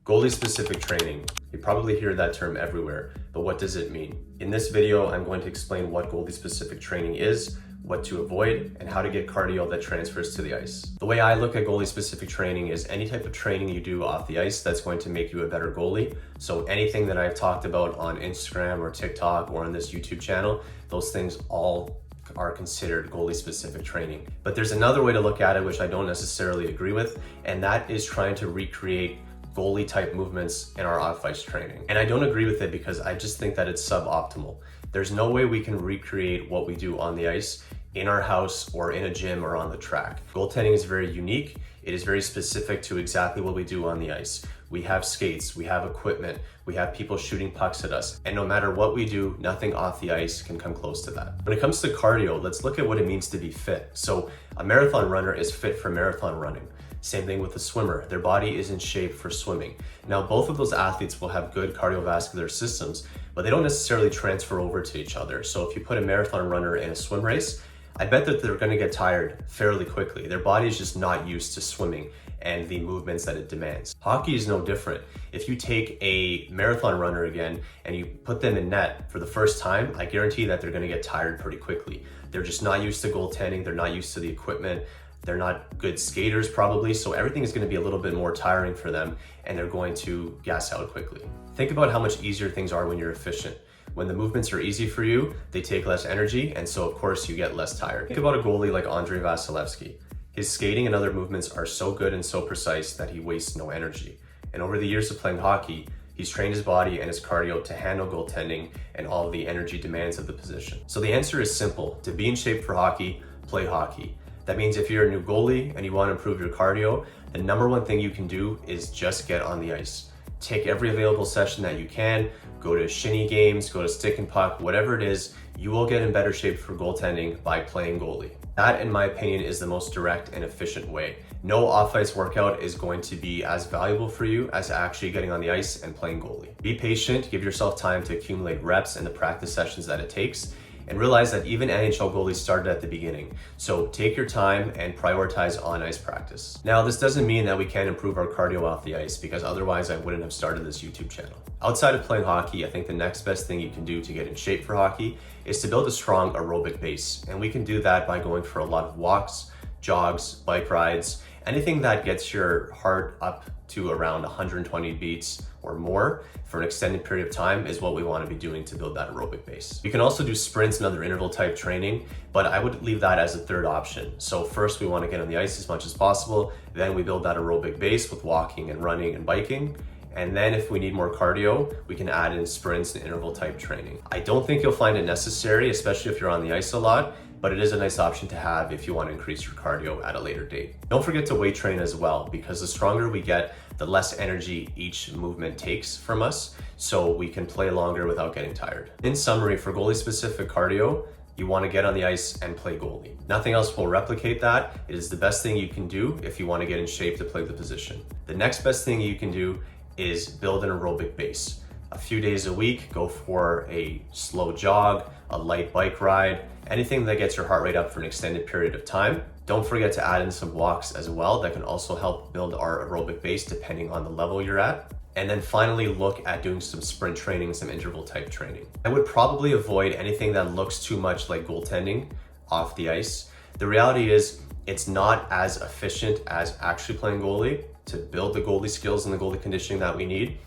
Goalie-specific training. You probably hear that term everywhere, but what does it mean? In this video, I'm going to explain what goalie-specific training is, what to avoid, and how to get cardio that transfers to the ice. The way I look at goalie-specific training is any type of training you do off the ice that's going to make you a better goalie. So anything that I've talked about on Instagram or TikTok or on this YouTube channel, those things all are considered goalie-specific training. But there's another way to look at it, which I don't necessarily agree with, and that is trying to recreate goalie type movements in our off-ice training. And I don't agree with it because I just think that it's suboptimal. There's no way we can recreate what we do on the ice in our house or in a gym or on the track. Goaltending is very unique. It is very specific to exactly what we do on the ice. We have skates, we have equipment, we have people shooting pucks at us. And no matter what we do, nothing off the ice can come close to that. When it comes to cardio, let's look at what it means to be fit. So a marathon runner is fit for marathon running. Same thing with a swimmer. Their body is in shape for swimming. Now, both of those athletes will have good cardiovascular systems, but they don't necessarily transfer over to each other. So if you put a marathon runner in a swim race, I bet that they're gonna get tired fairly quickly. Their body is just not used to swimming and the movements that it demands. Hockey is no different. If you take a marathon runner again and you put them in net for the first time, I guarantee that they're gonna get tired pretty quickly. They're just not used to goaltending, they're not used to the equipment, they're not good skaters probably, so everything is gonna be a little bit more tiring for them and they're going to gas out quickly. Think about how much easier things are when you're efficient. When the movements are easy for you, they take less energy, and so of course you get less tired. Think about a goalie like Andrei Vasilevsky. His skating and other movements are so good and so precise that he wastes no energy. And over the years of playing hockey, he's trained his body and his cardio to handle goaltending and all of the energy demands of the position. So the answer is simple. To be in shape for hockey, play hockey. That means if you're a new goalie and you want to improve your cardio, the number one thing you can do is just get on the ice. Take every available session that you can, go to shinny games, go to stick and puck, whatever it is, you will get in better shape for goaltending by playing goalie. That, in my opinion, is the most direct and efficient way. No off-ice workout is going to be as valuable for you as actually getting on the ice and playing goalie. Be patient, give yourself time to accumulate reps and the practice sessions that it takes, and realize that even NHL goalies started at the beginning. So take your time and prioritize on-ice practice. Now, this doesn't mean that we can't improve our cardio off the ice, because otherwise I wouldn't have started this YouTube channel. Outside of playing hockey, I think the next best thing you can do to get in shape for hockey is to build a strong aerobic base. And we can do that by going for a lot of walks, jogs, bike rides, anything that gets your heart up to around 120 beats or more for an extended period of time is what we want to be doing to build that aerobic base. You can also do sprints and other interval type training, but I would leave that as a third option. So first we want to get on the ice as much as possible, then we build that aerobic base with walking and running and biking. And then if we need more cardio, we can add in sprints and interval type training. I don't think you'll find it necessary, especially if you're on the ice a lot, but it is a nice option to have if you want to increase your cardio at a later date. Don't forget to weight train as well, because the stronger we get, the less energy each movement takes from us, so we can play longer without getting tired. In summary, for goalie-specific cardio, you want to get on the ice and play goalie. Nothing else will replicate that. It is the best thing you can do if you want to get in shape to play the position. The next best thing you can do is build an aerobic base. A few days a week, go for a slow jog, a light bike ride, anything that gets your heart rate up for an extended period of time. Don't forget to add in some walks as well. That can also help build our aerobic base depending on the level you're at. And then finally look at doing some sprint training, some interval type training. I would probably avoid anything that looks too much like goaltending off the ice. The reality is it's not as efficient as actually playing goalie to build the goalie skills and the goalie conditioning that we need.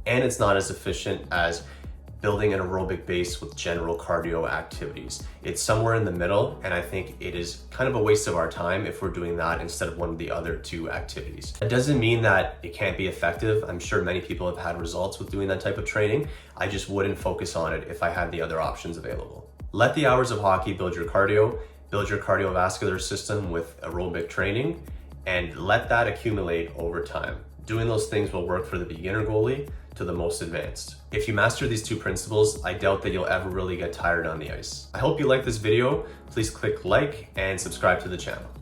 And it's not as efficient as building an aerobic base with general cardio activities. It's somewhere in the middle, and I think it is kind of a waste of our time if we're doing that instead of one of the other two activities. That doesn't mean that it can't be effective. I'm sure many people have had results with doing that type of training. I just wouldn't focus on it if I had the other options available. Let the hours of hockey build your cardio, build your cardiovascular system with aerobic training, and let that accumulate over time. Doing those things will work for the beginner goalie to the most advanced. If you master these two principles, I doubt that you'll ever really get tired on the ice. I hope you like this video. Please click like and subscribe to the channel.